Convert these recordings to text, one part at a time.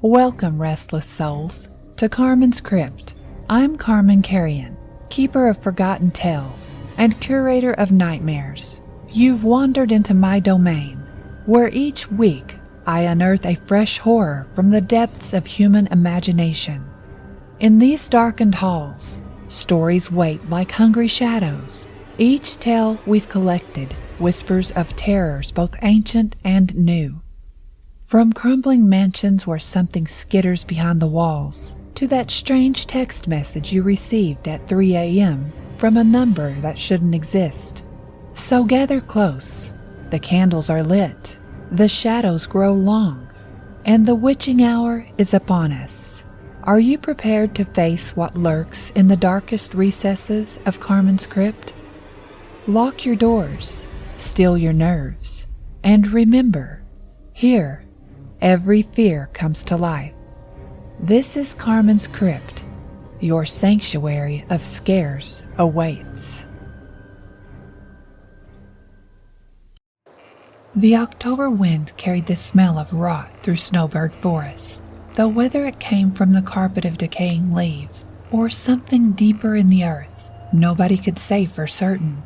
Welcome, restless souls, to Carman's Crypt. I'm Carman, keeper of forgotten tales and curator of nightmares. You've wandered into my domain, where each week I unearth a fresh horror from the depths of human imagination. In these darkened halls, stories wait like hungry shadows. Each tale we've collected whispers of terrors both ancient and new. From crumbling mansions where something skitters behind the walls, to that strange text message you received at 3 a.m. from a number that shouldn't exist. So gather close. The candles are lit, the shadows grow long, and the witching hour is upon us. Are you prepared to face what lurks in the darkest recesses of Carman's Crypt? Lock your doors, still your nerves, and remember, here, every fear comes to life. This is Carman's Crypt. Your sanctuary of scares awaits. The October wind carried the smell of rot through Snowbird Forest, though whether it came from the carpet of decaying leaves or something deeper in the earth, nobody could say for certain.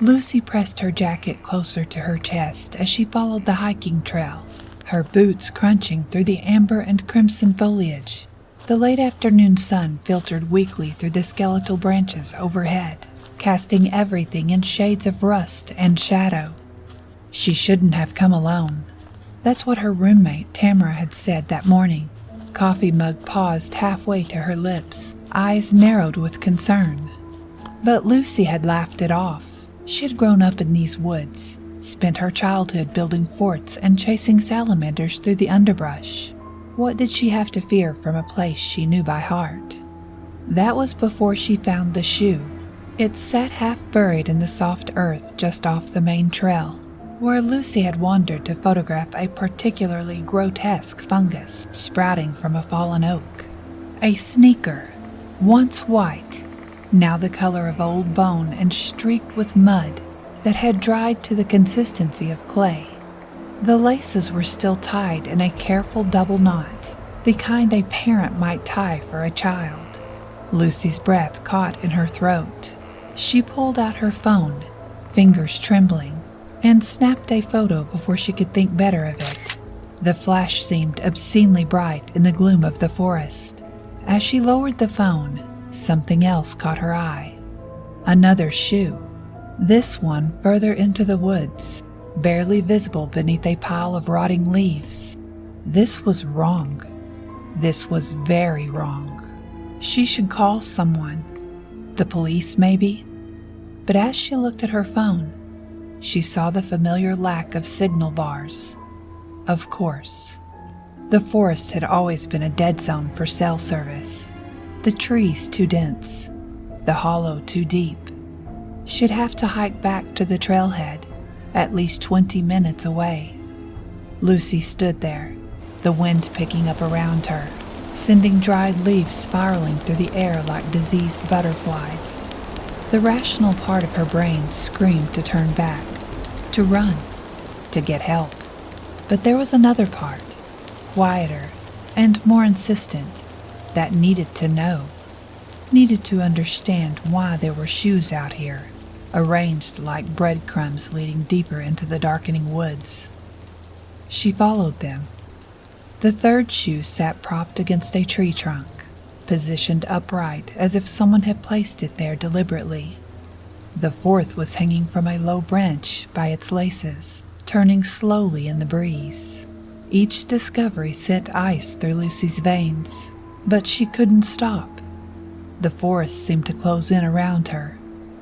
Lucy pressed her jacket closer to her chest as she followed the hiking trail, her boots crunching through the amber and crimson foliage. The late afternoon sun filtered weakly through the skeletal branches overhead, casting everything in shades of rust and shadow. She shouldn't have come alone. That's what her roommate, Tamara, had said that morning. Coffee mug paused halfway to her lips, eyes narrowed with concern. But Lucy had laughed it off. She had grown up in these woods, spent her childhood building forts and chasing salamanders through the underbrush. What did she have to fear from a place she knew by heart? That was before she found the shoe. It sat half buried in the soft earth just off the main trail, where Lucy had wandered to photograph a particularly grotesque fungus sprouting from a fallen oak. A sneaker, once white, now the color of old bone and streaked with mud that had dried to the consistency of clay. The laces were still tied in a careful double knot, the kind a parent might tie for a child. Lucy's breath caught in her throat. She pulled out her phone, fingers trembling, and snapped a photo before she could think better of it. The flash seemed obscenely bright in the gloom of the forest. As she lowered the phone, something else caught her eye. Another shoe. This one further into the woods, barely visible beneath a pile of rotting leaves. This was wrong. This was very wrong. She should call someone. The police, maybe? But as she looked at her phone, she saw the familiar lack of signal bars. Of course. The forest had always been a dead zone for cell service. The trees too dense, the hollow too deep. She'd have to hike back to the trailhead, at least 20 minutes away. Lucy stood there, the wind picking up around her, sending dried leaves spiraling through the air like diseased butterflies. The rational part of her brain screamed to turn back, to run, to get help. But there was another part, quieter and more insistent, that needed to know, needed to understand why there were shoes out here, arranged like breadcrumbs leading deeper into the darkening woods. She followed them. The third shoe sat propped against a tree trunk, positioned upright as if someone had placed it there deliberately. The fourth was hanging from a low branch by its laces, turning slowly in the breeze. Each discovery sent ice through Lucy's veins, but she couldn't stop. The forest seemed to close in around her,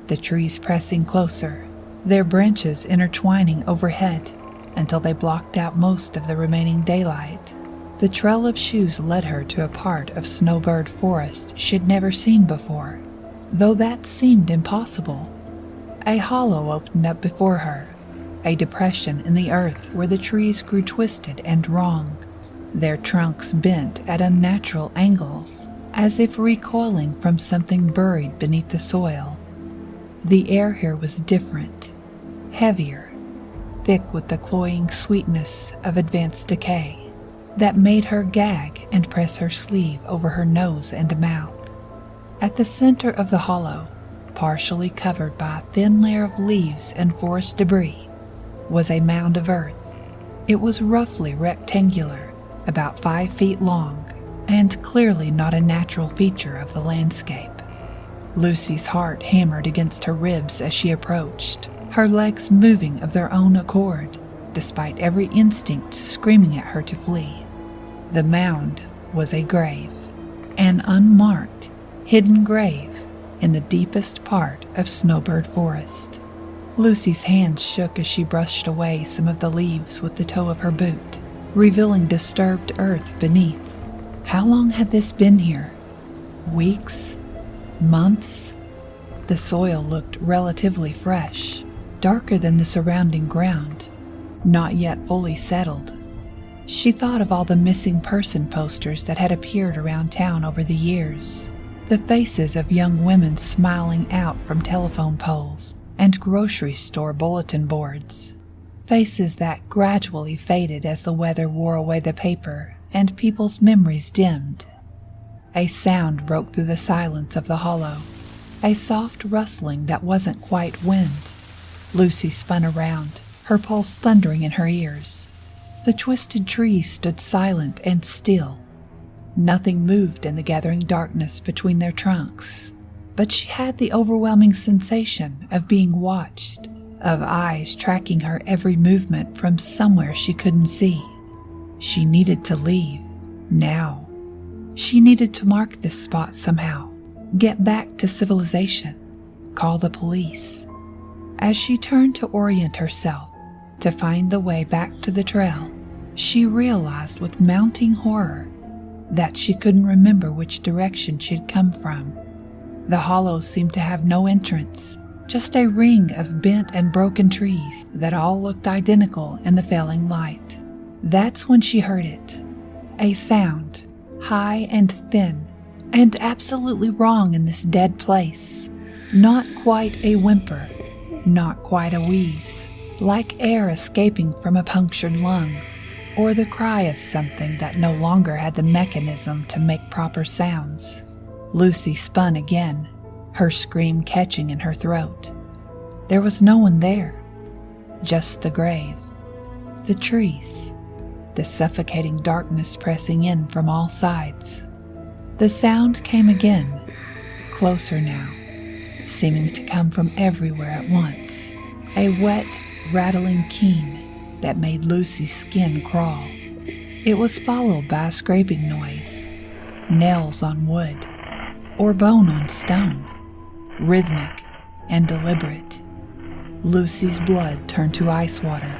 the trees pressing closer, their branches intertwining overhead until they blocked out most of the remaining daylight. The trail of shoes led her to a part of Snowbird Forest she'd never seen before, though that seemed impossible. A hollow opened up before her, a depression in the earth where the trees grew twisted and wrong, their trunks bent at unnatural angles, as if recoiling from something buried beneath the soil. The air here was different, heavier, thick with the cloying sweetness of advanced decay that made her gag and press her sleeve over her nose and mouth. At the center of the hollow, partially covered by a thin layer of leaves and forest debris, was a mound of earth. It was roughly rectangular, about 5 feet long, and clearly not a natural feature of the landscape. Lucy's heart hammered against her ribs as she approached, her legs moving of their own accord, despite every instinct screaming at her to flee. The mound was a grave, an unmarked, hidden grave in the deepest part of Snowbird Forest. Lucy's hands shook as she brushed away some of the leaves with the toe of her boot, revealing disturbed earth beneath. How long had this been here? Weeks? Months? The soil looked relatively fresh, darker than the surrounding ground, not yet fully settled. She thought of all the missing person posters that had appeared around town over the years, the faces of young women smiling out from telephone poles and grocery store bulletin boards, faces that gradually faded as the weather wore away the paper and people's memories dimmed. A sound broke through the silence of the hollow, a soft rustling that wasn't quite wind. Lucy spun around, her pulse thundering in her ears. The twisted trees stood silent and still. Nothing moved in the gathering darkness between their trunks, but she had the overwhelming sensation of being watched, of eyes tracking her every movement from somewhere she couldn't see. She needed to leave, now. She needed to mark this spot somehow, get back to civilization, call the police. As she turned to orient herself, to find the way back to the trail, she realized with mounting horror that she couldn't remember which direction she'd come from. The hollow seemed to have no entrance, just a ring of bent and broken trees that all looked identical in the failing light. That's when she heard it. A sound, high and thin, and absolutely wrong in this dead place. Not quite a whimper, not quite a wheeze, like air escaping from a punctured lung, or the cry of something that no longer had the mechanism to make proper sounds. Lucy spun again, her scream catching in her throat. There was no one there, just the grave, the trees, the suffocating darkness pressing in from all sides. The sound came again, closer now, seeming to come from everywhere at once, a wet, rattling keen that made Lucy's skin crawl. It was followed by a scraping noise, nails on wood, or bone on stone, rhythmic and deliberate. Lucy's blood turned to ice water.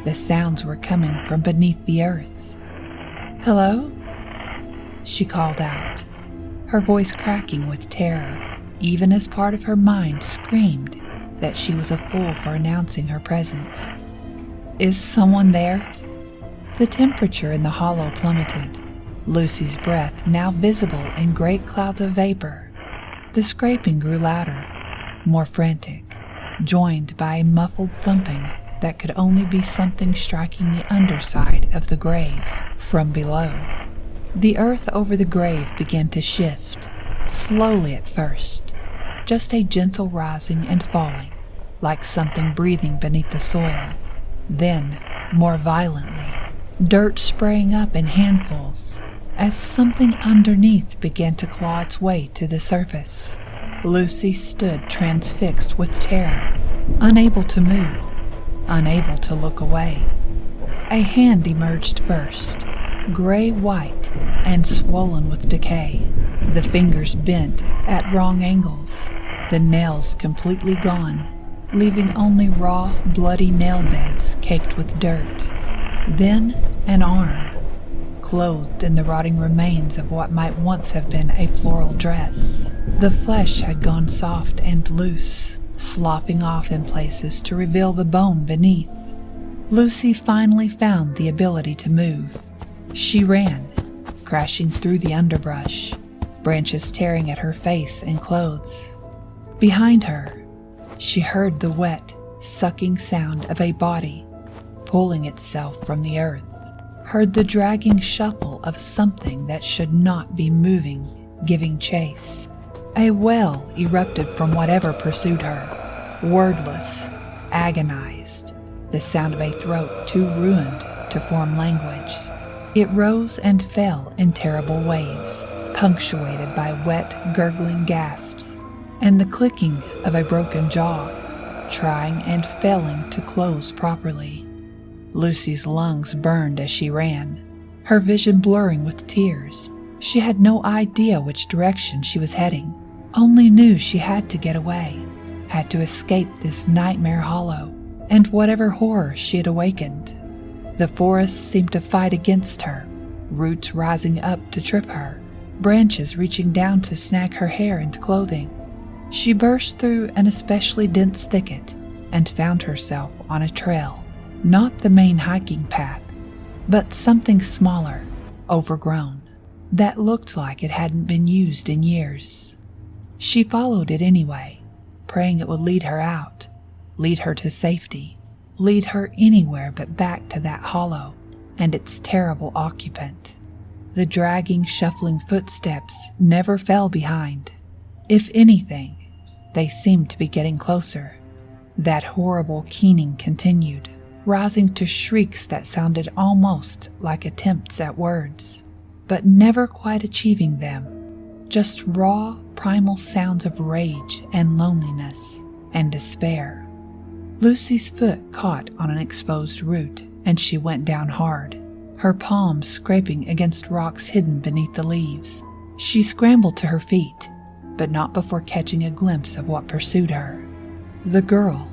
The sounds were coming from beneath the earth. "Hello?" she called out, her voice cracking with terror, even as part of her mind screamed that she was a fool for announcing her presence. "Is someone there?" The temperature in the hollow plummeted, Lucy's breath now visible in great clouds of vapor. The scraping grew louder, more frantic, joined by a muffled thumping that could only be something striking the underside of the grave from below. The earth over the grave began to shift, slowly at first, just a gentle rising and falling, like something breathing beneath the soil. Then, more violently, dirt spraying up in handfuls, as something underneath began to claw its way to the surface. Lucy stood transfixed with terror, unable to move, unable to look away. A hand emerged first, gray-white and swollen with decay, the fingers bent at wrong angles, the nails completely gone, leaving only raw, bloody nail beds caked with dirt. Then an arm, clothed in the rotting remains of what might once have been a floral dress. The flesh had gone soft and loose, sloughing off in places to reveal the bone beneath. Lucy finally found the ability to move. She ran, crashing through the underbrush, branches tearing at her face and clothes. Behind her, she heard the wet, sucking sound of a body pulling itself from the earth. heard the dragging shuffle of something that should not be moving, giving chase. A wail erupted from whatever pursued her, wordless, agonized, the sound of a throat too ruined to form language. It rose and fell in terrible waves, punctuated by wet, gurgling gasps, and the clicking of a broken jaw, trying and failing to close properly. Lucy's lungs burned as she ran, her vision blurring with tears. She had no idea which direction she was heading, only knew she had to get away, had to escape this nightmare hollow and whatever horror she had awakened. The forest seemed to fight against her, roots rising up to trip her, branches reaching down to snag her hair and clothing. She burst through an especially dense thicket and found herself on a trail, not the main hiking path, but something smaller, overgrown, that looked like it hadn't been used in years. She followed it anyway, praying it would lead her out, lead her to safety, lead her anywhere but back to that hollow and its terrible occupant. The dragging, shuffling footsteps never fell behind. If anything, they seemed to be getting closer. That horrible keening continued, rising to shrieks that sounded almost like attempts at words, but never quite achieving them. Just raw, primal sounds of rage and loneliness and despair. Lucy's foot caught on an exposed root, and she went down hard, her palms scraping against rocks hidden beneath the leaves. She scrambled to her feet, but not before catching a glimpse of what pursued her. The girl,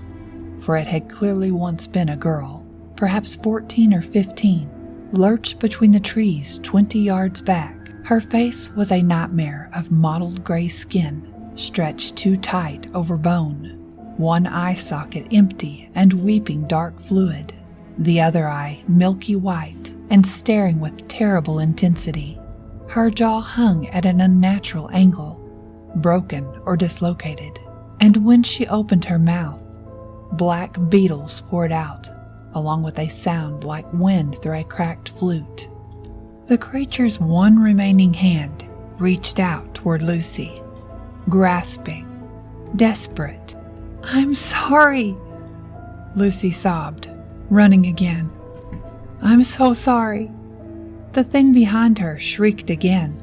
for it had clearly once been a girl, perhaps 14 or 15, lurched between the trees 20 yards back. Her face was a nightmare of mottled gray skin, stretched too tight over bone, one eye socket empty and weeping dark fluid, the other eye milky white and staring with terrible intensity. Her jaw hung at an unnatural angle, broken or dislocated, and when she opened her mouth, black beetles poured out, along with a sound like wind through a cracked flute. The creature's one remaining hand reached out toward Lucy, grasping, desperate. "I'm sorry," Lucy sobbed, running again. "I'm so sorry." The thing behind her shrieked again,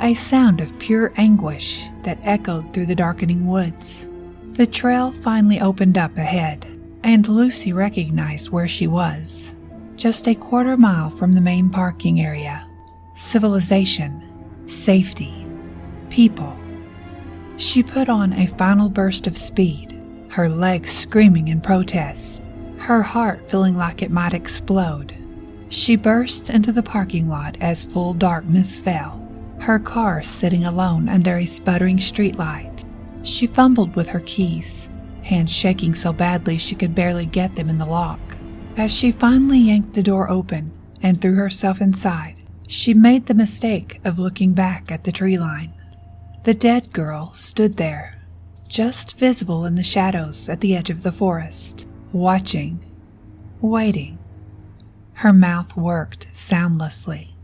a sound of pure anguish that echoed through the darkening woods. The trail finally opened up ahead, and Lucy recognized where she was. Just a quarter mile from the main parking area. Civilization, safety, people. She put on a final burst of speed, her legs screaming in protest, her heart feeling like it might explode. She burst into the parking lot as full darkness fell, her car sitting alone under a sputtering streetlight. She fumbled with her keys, hands shaking so badly she could barely get them in the lock. As she finally yanked the door open and threw herself inside, she made the mistake of looking back at the tree line. The dead girl stood there, just visible in the shadows at the edge of the forest, watching, waiting. Her mouth worked soundlessly,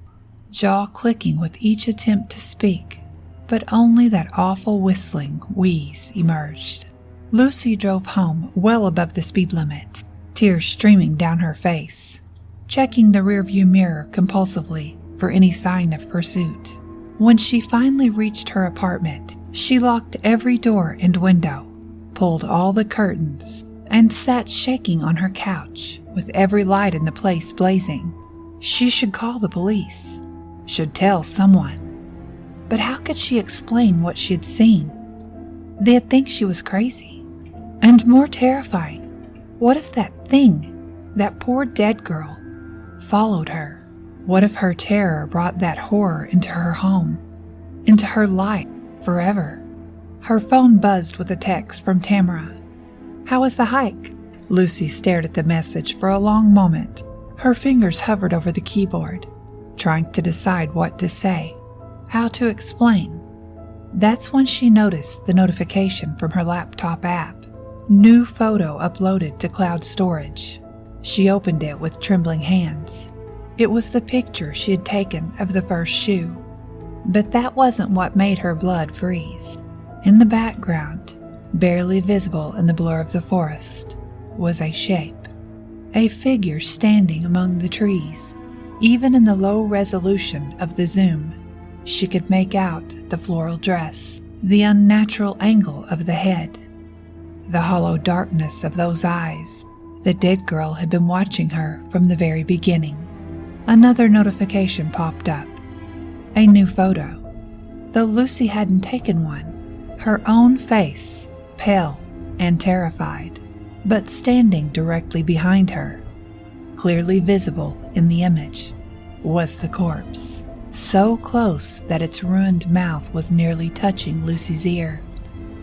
jaw clicking with each attempt to speak, but only that awful whistling wheeze emerged. Lucy drove home well above the speed limit, tears streaming down her face, checking the rearview mirror compulsively for any sign of pursuit. When she finally reached her apartment, she locked every door and window, pulled all the curtains, and sat shaking on her couch with every light in the place blazing. She should call the police, should tell someone. But how could she explain what she had seen? They'd think she was crazy. And more terrifying, what if that thing, that poor dead girl, followed her? What if her terror brought that horror into her home, into her life forever? Her phone buzzed with a text from Tamara. "How was the hike?" Lucy stared at the message for a long moment. Her fingers hovered over the keyboard, trying to decide what to say, how to explain. That's when she noticed the notification from her laptop app. New photo uploaded to cloud storage. She opened it with trembling hands. It was the picture she had taken of the first shoe. But that wasn't what made her blood freeze. In the background, barely visible in the blur of the forest, was a shape. A figure standing among the trees. Even in the low resolution of the zoom, she could make out the floral dress, the unnatural angle of the head, the hollow darkness of those eyes. The dead girl had been watching her from the very beginning. Another notification popped up. A new photo. Though Lucy hadn't taken one, her own face, pale and terrified, but standing directly behind her, clearly visible in the image, was the corpse, so close that its ruined mouth was nearly touching Lucy's ear.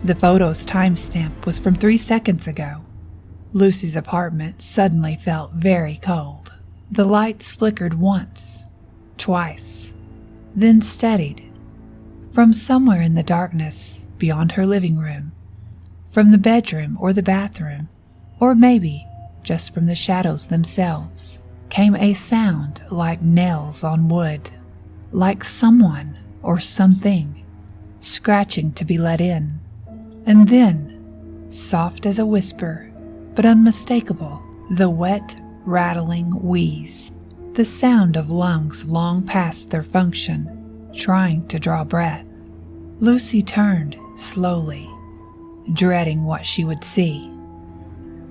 The photo's timestamp was from 3 seconds ago. Lucy's apartment suddenly felt very cold. The lights flickered once, twice, then steadied. From somewhere in the darkness beyond her living room, from the bedroom or the bathroom, or maybe just from the shadows themselves, came a sound like nails on wood, like someone or something scratching to be let in. And then, soft as a whisper, but unmistakable, the wet, rattling wheeze, the sound of lungs long past their function, trying to draw breath. Lucy turned slowly, dreading what she would see.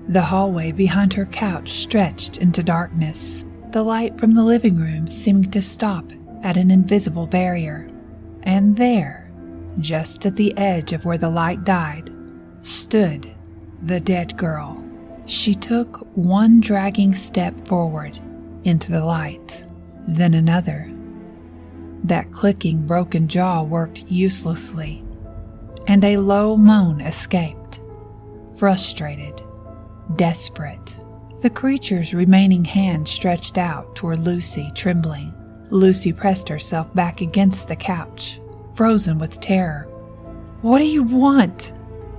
The hallway behind her couch stretched into darkness, the light from the living room seeming to stop at an invisible barrier. And there, just at the edge of where the light died, stood the dead girl. She took one dragging step forward into the light, then another. That clicking broken jaw worked uselessly, and a low moan escaped, frustrated, desperate. The creature's remaining hand stretched out toward Lucy, trembling. Lucy pressed herself back against the couch, frozen with terror. "What do you want?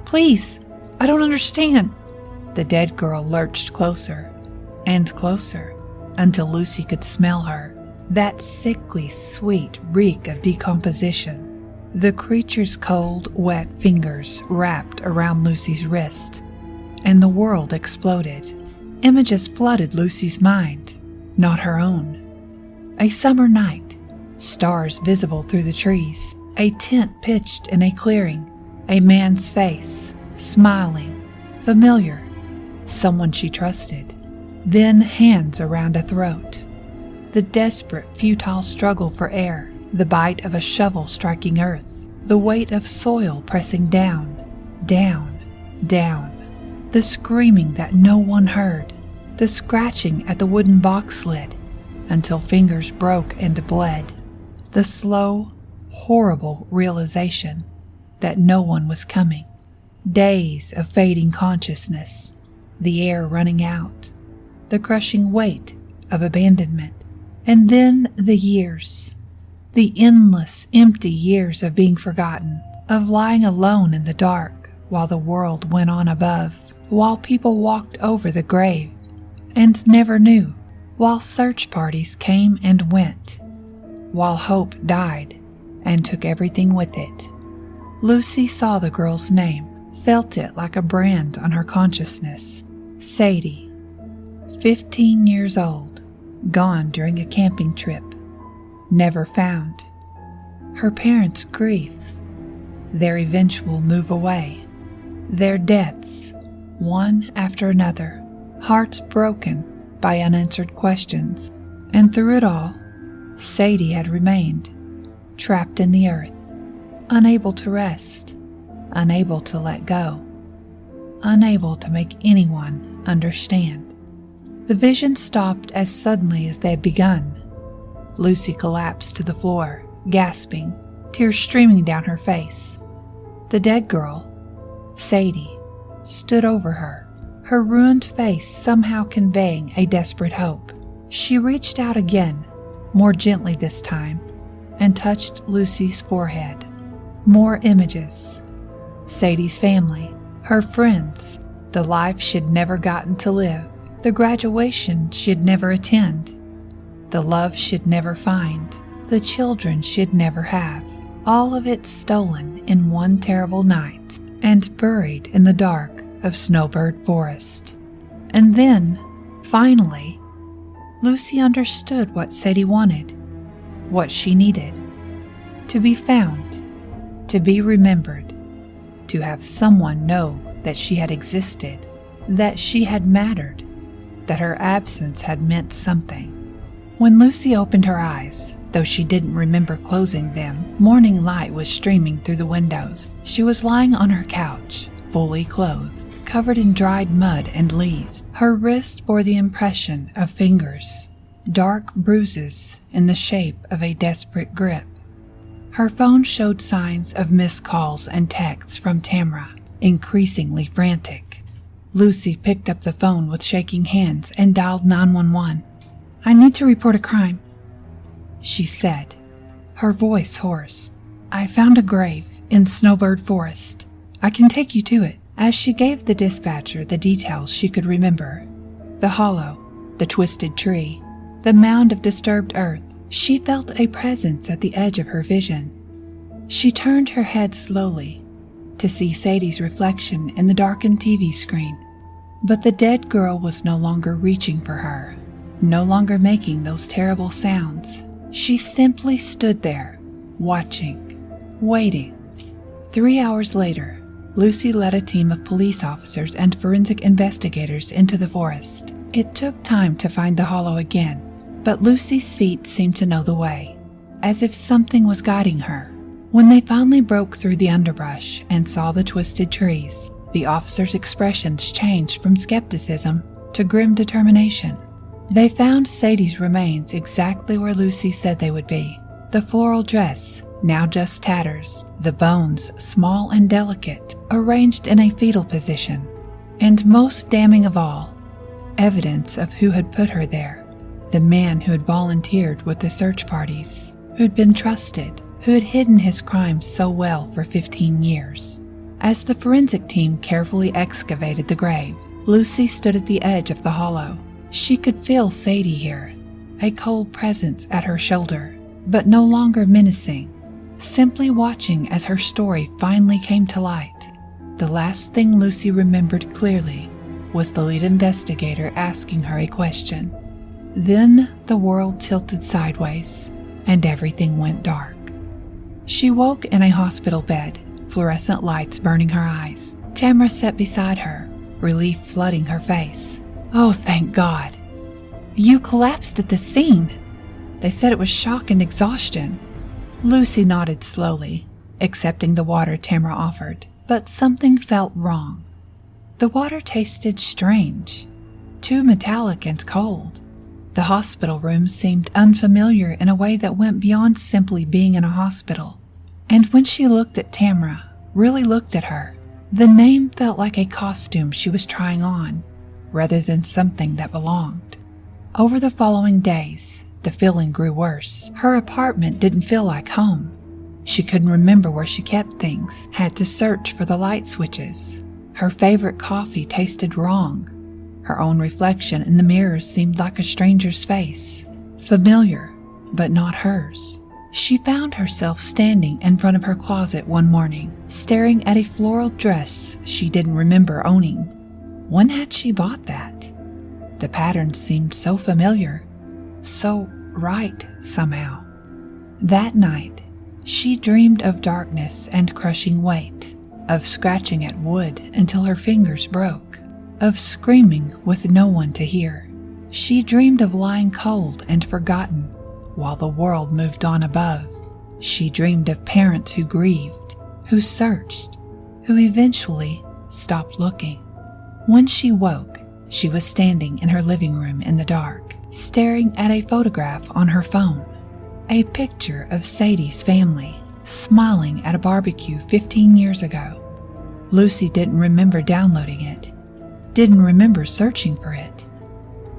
Please, I don't understand." The dead girl lurched closer and closer until Lucy could smell her, that sickly sweet reek of decomposition. The creature's cold, wet fingers wrapped around Lucy's wrist, and the world exploded. Images flooded Lucy's mind, not her own. A summer night, stars visible through the trees, a tent pitched in a clearing, a man's face, smiling, familiar, someone she trusted. Then hands around a throat. The desperate, futile struggle for air, the bite of a shovel striking earth, the weight of soil pressing down, down, down. The screaming that no one heard, the scratching at the wooden box lid until fingers broke and bled, the slow, horrible realization that no one was coming. Days of fading consciousness, the air running out, the crushing weight of abandonment, and then the years, the endless, empty years of being forgotten, of lying alone in the dark while the world went on above, while people walked over the grave and never knew, while search parties came and went, while hope died and took everything with it. Lucy saw the girl's name, felt it like a brand on her consciousness. Sadie, 15 years old, gone during a camping trip, never found. Her parents' grief, their eventual move away, their deaths, one after another, hearts broken by unanswered questions, and through it all, Sadie had remained, trapped in the earth, unable to rest, unable to let go, unable to make anyone understand. The vision stopped as suddenly as they had begun. Lucy collapsed to the floor, gasping, tears streaming down her face. The dead girl, Sadie, stood over her, her ruined face somehow conveying a desperate hope. She reached out again, more gently this time, and touched Lucy's forehead. More images. Sadie's family, her friends, the life she'd never gotten to live, the graduation she'd never attend, The love she'd never find, the children she'd never have, all of it stolen in one terrible night and buried in the dark of Snowbird Forest. And then, finally, Lucy understood what Sadie wanted, what she needed. To be found, to be remembered, to have someone know that she had existed, that she had mattered, that her absence had meant something. When Lucy opened her eyes, though she didn't remember closing them, morning light was streaming through the windows. She was lying on her couch, fully clothed, covered in dried mud and leaves. Her wrist bore the impression of fingers, dark bruises in the shape of a desperate grip. Her phone showed signs of missed calls and texts from Tamara, increasingly frantic. Lucy picked up the phone with shaking hands and dialed 911. "I need to report a crime," she said, her voice hoarse. "I found a grave in Snowbird Forest. I can take you to it." As she gave the dispatcher the details she could remember, the hollow, the twisted tree, the mound of disturbed earth, she felt a presence at the edge of her vision. She turned her head slowly to see Sadie's reflection in the darkened TV screen. But the dead girl was no longer reaching for her, no longer making those terrible sounds. She simply stood there, watching, waiting. 3 hours later, Lucy led a team of police officers and forensic investigators into the forest. It took time to find the hollow again, but Lucy's feet seemed to know the way, as if something was guiding her. When they finally broke through the underbrush and saw the twisted trees, the officers' expressions changed from skepticism to grim determination. They found Sadie's remains exactly where Lucy said they would be. The floral dress, now just tatters, the bones small and delicate, arranged in a fetal position, and most damning of all, evidence of who had put her there. The man who had volunteered with the search parties, who'd been trusted, who had hidden his crimes so well for 15 years. As the forensic team carefully excavated the grave, Lucy stood at the edge of the hollow. She could feel Sadie here, a cold presence at her shoulder, but no longer menacing, simply watching as her story finally came to light. The last thing Lucy remembered clearly was the lead investigator asking her a question. Then the world tilted sideways, and everything went dark. She woke in a hospital bed, fluorescent lights burning her eyes. Tamara sat beside her, relief flooding her face. "Oh, thank God. You collapsed at the scene. They said it was shock and exhaustion." Lucy nodded slowly, accepting the water Tamara offered, but something felt wrong. The water tasted strange, too metallic and cold. The hospital room seemed unfamiliar in a way that went beyond simply being in a hospital. And when she looked at Tamara, really looked at her, the name felt like a costume she was trying on, rather than something that belonged. Over the following days, the feeling grew worse. Her apartment didn't feel like home. She couldn't remember where she kept things, had to search for the light switches. Her favorite coffee tasted wrong. Her own reflection in the mirror seemed like a stranger's face, familiar, but not hers. She found herself standing in front of her closet one morning, staring at a floral dress she didn't remember owning. When had she bought that? The pattern seemed so familiar, so right somehow. That night, she dreamed of darkness and crushing weight, of scratching at wood until her fingers broke, of screaming with no one to hear. She dreamed of lying cold and forgotten while the world moved on above. She dreamed of parents who grieved, who searched, who eventually stopped looking. When she woke, she was standing in her living room in the dark, staring at a photograph on her phone. A picture of Sadie's family, smiling at a barbecue 15 years ago. Lucy didn't remember downloading it, didn't remember searching for it,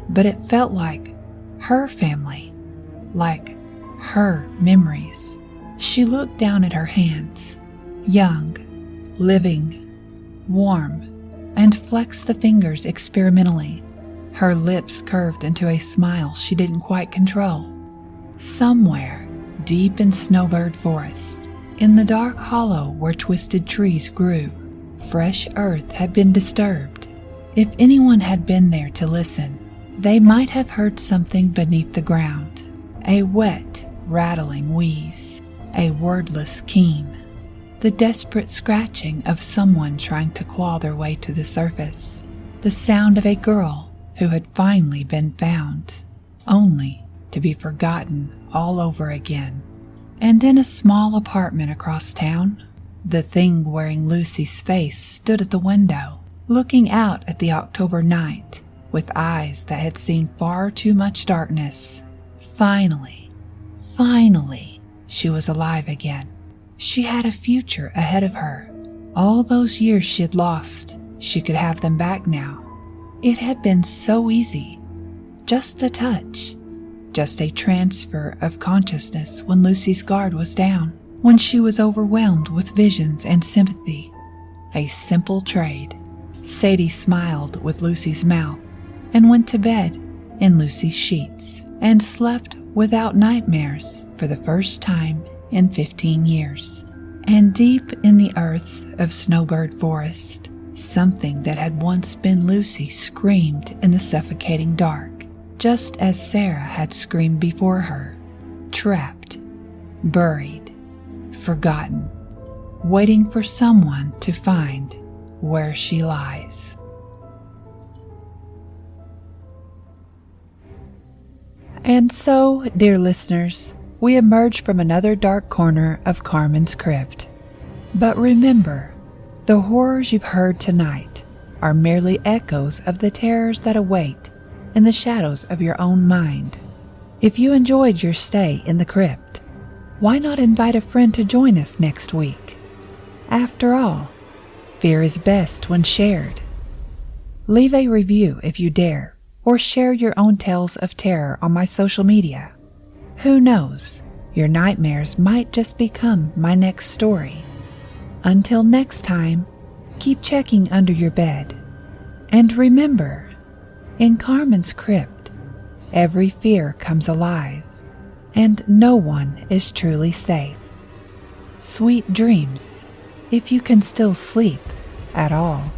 but it felt like her family, like her memories. She looked down at her hands, young, living, warm, and flexed the fingers experimentally. Her lips curved into a smile she didn't quite control. Somewhere, deep in Snowbird Forest, in the dark hollow where twisted trees grew, fresh earth had been disturbed. If anyone had been there to listen, they might have heard something beneath the ground. A wet, rattling wheeze, a wordless keen, the desperate scratching of someone trying to claw their way to the surface, the sound of a girl who had finally been found, only to be forgotten all over again. And in a small apartment across town, the thing wearing Lucy's face stood at the window, looking out at the October night with eyes that had seen far too much darkness. Finally, she was alive again. She had a future ahead of her. All those years she had lost, she could have them back now. It had been so easy. Just a touch. Just a transfer of consciousness when Lucy's guard was down, when she was overwhelmed with visions and sympathy. A simple trade. Sadie smiled with Lucy's mouth and went to bed in Lucy's sheets and slept without nightmares for the first time in 15 years. And deep in the earth of Snowbird Forest, something that had once been Lucy screamed in the suffocating dark, just as Sarah had screamed before her, trapped, buried, forgotten, waiting for someone to find where she lies. And so, dear listeners, we emerge from another dark corner of Carman's crypt. But remember, the horrors you've heard tonight are merely echoes of the terrors that await in the shadows of your own mind. If you enjoyed your stay in the crypt, why not invite a friend to join us next week? After all, fear is best when shared. Leave a review if you dare, or share your own tales of terror on my social media. Who knows, your nightmares might just become my next story. Until next time, keep checking under your bed. And remember, in Carman's crypt, every fear comes alive, and no one is truly safe. Sweet dreams, if you can still sleep at all.